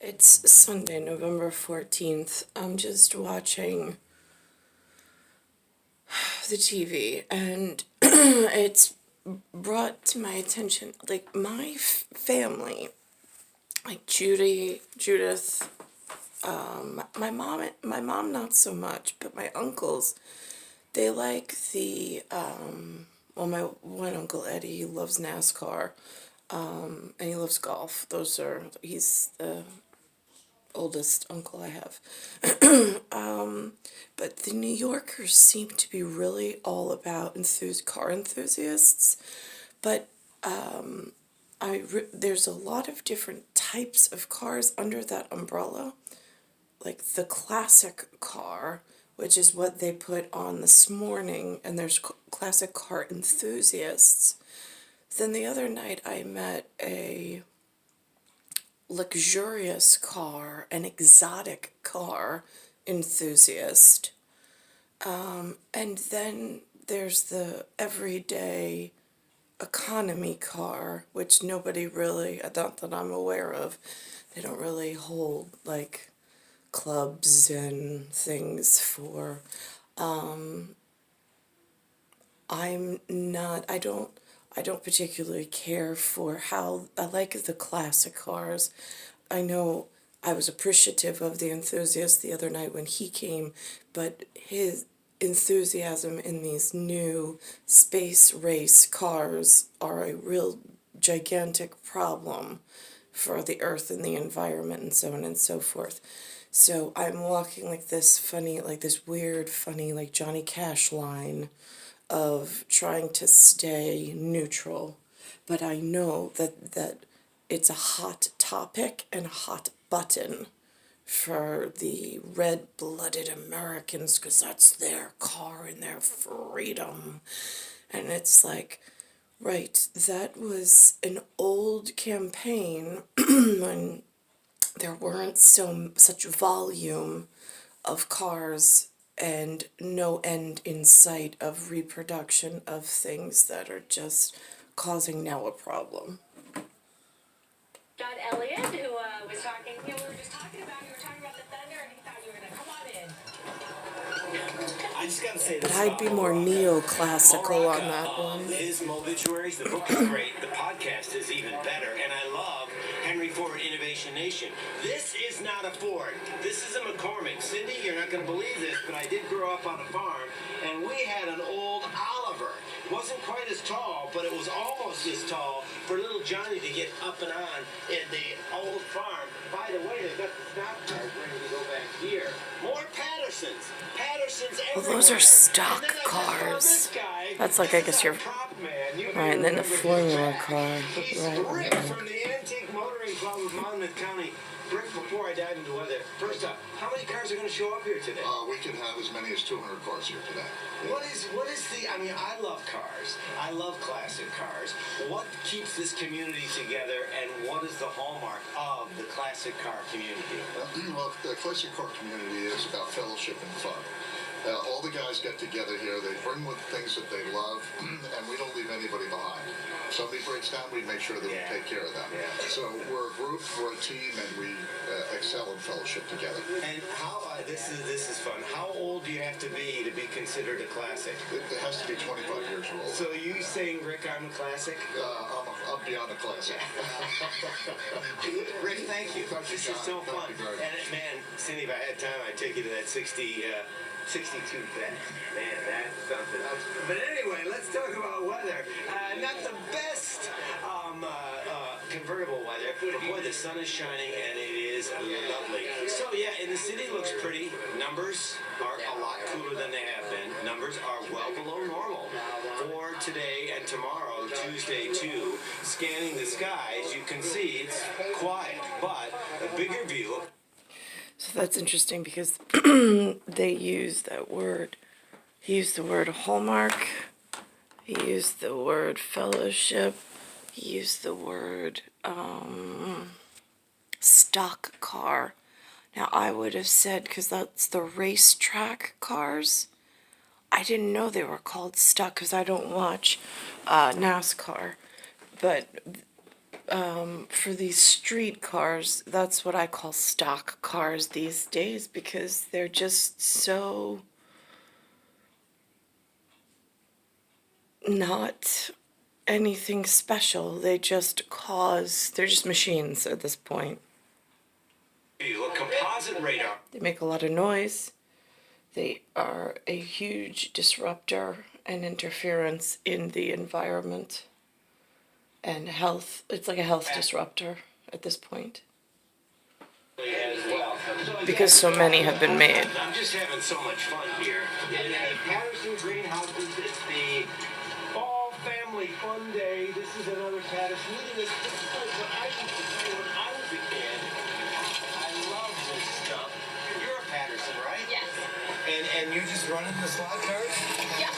It's Sunday, November 14th. I'm just watching the TV and it's brought to my attention, like, my family, like Judith, my mom not so much, but my uncles, they like well, my one uncle, Eddie, he loves NASCAR, and he loves golf. He's the oldest uncle I have. But the New Yorkers seem to be really all about car enthusiasts. But there's a lot of different types of cars under that umbrella. Like the classic car, which is what they put on this morning, and there's classic car enthusiasts. Then the other night I met a luxurious car, an exotic car enthusiast. And then there's the everyday economy car, which nobody really, not that I'm aware of, they don't really hold like clubs and things for. I don't particularly care for how, I like the classic cars. I know I was appreciative of the enthusiast the other night when he came, but his enthusiasm in these new space race cars are a real gigantic problem for the earth and the environment and so on and so forth. So I'm walking like this weird, funny, like Johnny Cash line of trying to stay neutral. But I know that it's a hot topic and a hot button for the red-blooded Americans, because that's their car and their freedom. And it's like, right, that was an old campaign when there weren't such volume of cars and no end in sight of reproduction of things that are just causing now a problem. John Elliott, who was talking, we were just talking about, you were talking about the Thunder, and he thought you were going to come on in. I just gotta say this. But I'd be more neoclassical on that one. His Mobituaries, the book is great, the podcast is even better, and I love Henry Ford Innovation Nation. This is not a Ford. This is a McCormick. Cindy, you're not gonna believe this, but I did grow up on a farm, and we had an old Oliver. It wasn't quite as tall, but it was almost as tall for little Johnny to get up and on in the old farm. By the way, they've got the stop cars ready to go back here. More Pattersons. Pattersons everywhere. Well, those are stock cars. That's like, I guess you're right, and then the formula car. He's Rick from the Antique Motoring Club of Monmouth County. Rick, before I dive into weather, first up, how many cars are going to show up here today? We can have as many as 200 cars here today. What is the, I mean, I love cars. I love classic cars. What keeps this community together, and what is the hallmark of the classic car community? Well, the classic car community is about fellowship and fun. All the guys get together here. They bring with things that they love, and we don't leave anybody behind. If somebody breaks down, we make sure that we take care of them. Yeah. So we're a group, we're a team, and we excel in fellowship together. And how, this is fun. How old do you have to be considered a classic? It has to be 25 years old. So you saying, Rick, I'm a classic? I'm beyond a classic. Rick, thank you. This is so fun. And man, Cindy, if I had time, I'd take you to that 62 bet. Man, that's something. But anyway, let's talk about weather. Not the best convertible weather, but boy, the sun is shining and it is lovely. So yeah, and the city looks pretty. Numbers are a lot cooler than they have been. Numbers are well below normal for today and tomorrow, Tuesday too. Scanning the skies, you can see it's quiet, but a bigger view. So that's interesting because they use that word. He used the word hallmark. He used the word fellowship. He used the word stock car. Now I would have said, because that's the racetrack cars, I didn't know they were called stock because I don't watch NASCAR. But for these street cars, that's what I call stock cars these days because they're just so not anything special. They're just machines at this point. A composite radar. They make a lot of noise. They are a huge disruptor and interference in the environment and health. It's like a health disruptor at this point. As well. Because so many have been made. I'm just having so much fun here. In Patterson Greenhouses, it's the fall family fun day. This is another Patterson. This is like what I used to play when I was a kid. I love this stuff. You're a Patterson, right? Yes. And you just running the slot cars? Yep.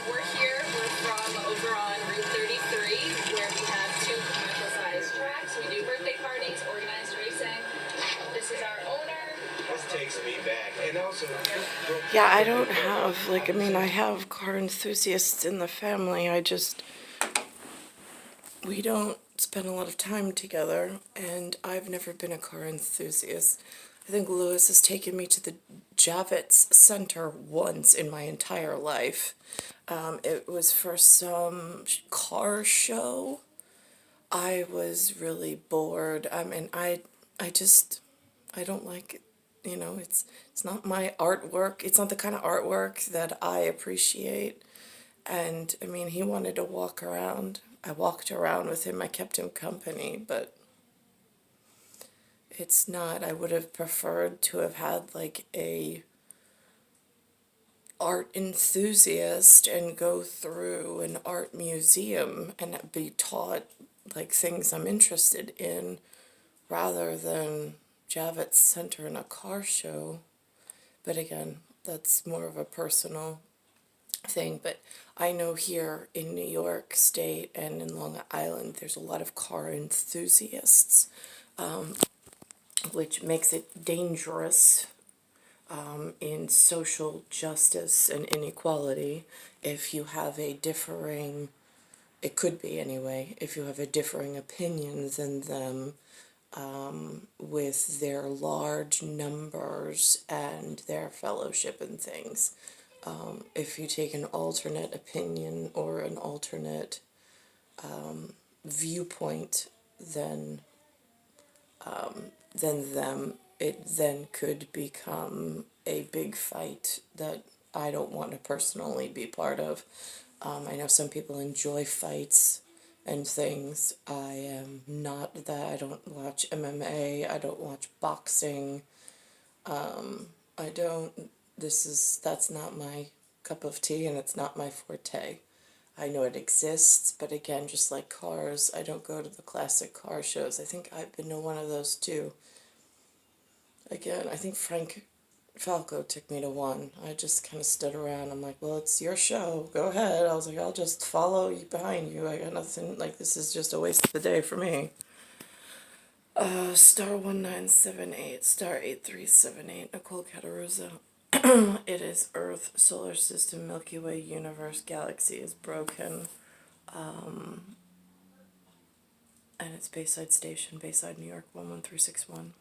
We're here. We're from over on Route 33, where we have 2 commercial-sized tracks. We do birthday parties, organized racing. This is our owner. This takes me back. And also, Yeah, I don't have, I have car enthusiasts in the family. We don't spend a lot of time together, and I've never been a car enthusiast. I think Lewis has taken me to the Javits Center once in my entire life. It was for some car show. I was really bored. I don't like it. It's not my artwork. It's not the kind of artwork that I appreciate. And he wanted to walk around. I walked around with him. I kept him company, but it's not. I would have preferred to have had a art enthusiast and go through an art museum and be taught things I'm interested in rather than Javits Center in a car show. But again, that's more of a personal thing. But I know here in New York State and in Long Island, there's a lot of car enthusiasts, which makes it dangerous in social justice and inequality if you have a differing, it could be anyway, if you have a differing opinion than them with their large numbers and their fellowship and things. If you take an alternate opinion or an alternate viewpoint than them, it then could become a big fight that I don't want to personally be part of. I know some people enjoy fights and things. I am not that. I don't watch MMA. I don't watch boxing. That's not my cup of tea, and it's not my forte. I know it exists, but again, just like cars, I don't go to the classic car shows. I think I've been to one of those too. Again, I think Frank Falco took me to one. I just kind of stood around. I'm like, well, it's your show. Go ahead. I was like, I'll just follow you behind you. I got nothing. This is just a waste of the day for me. Star 1978, star 8378, Nicole Cattaruzza. It is Earth, Solar System, Milky Way, Universe, Galaxy is broken. And it's Bayside Station, Bayside, New York, 11361.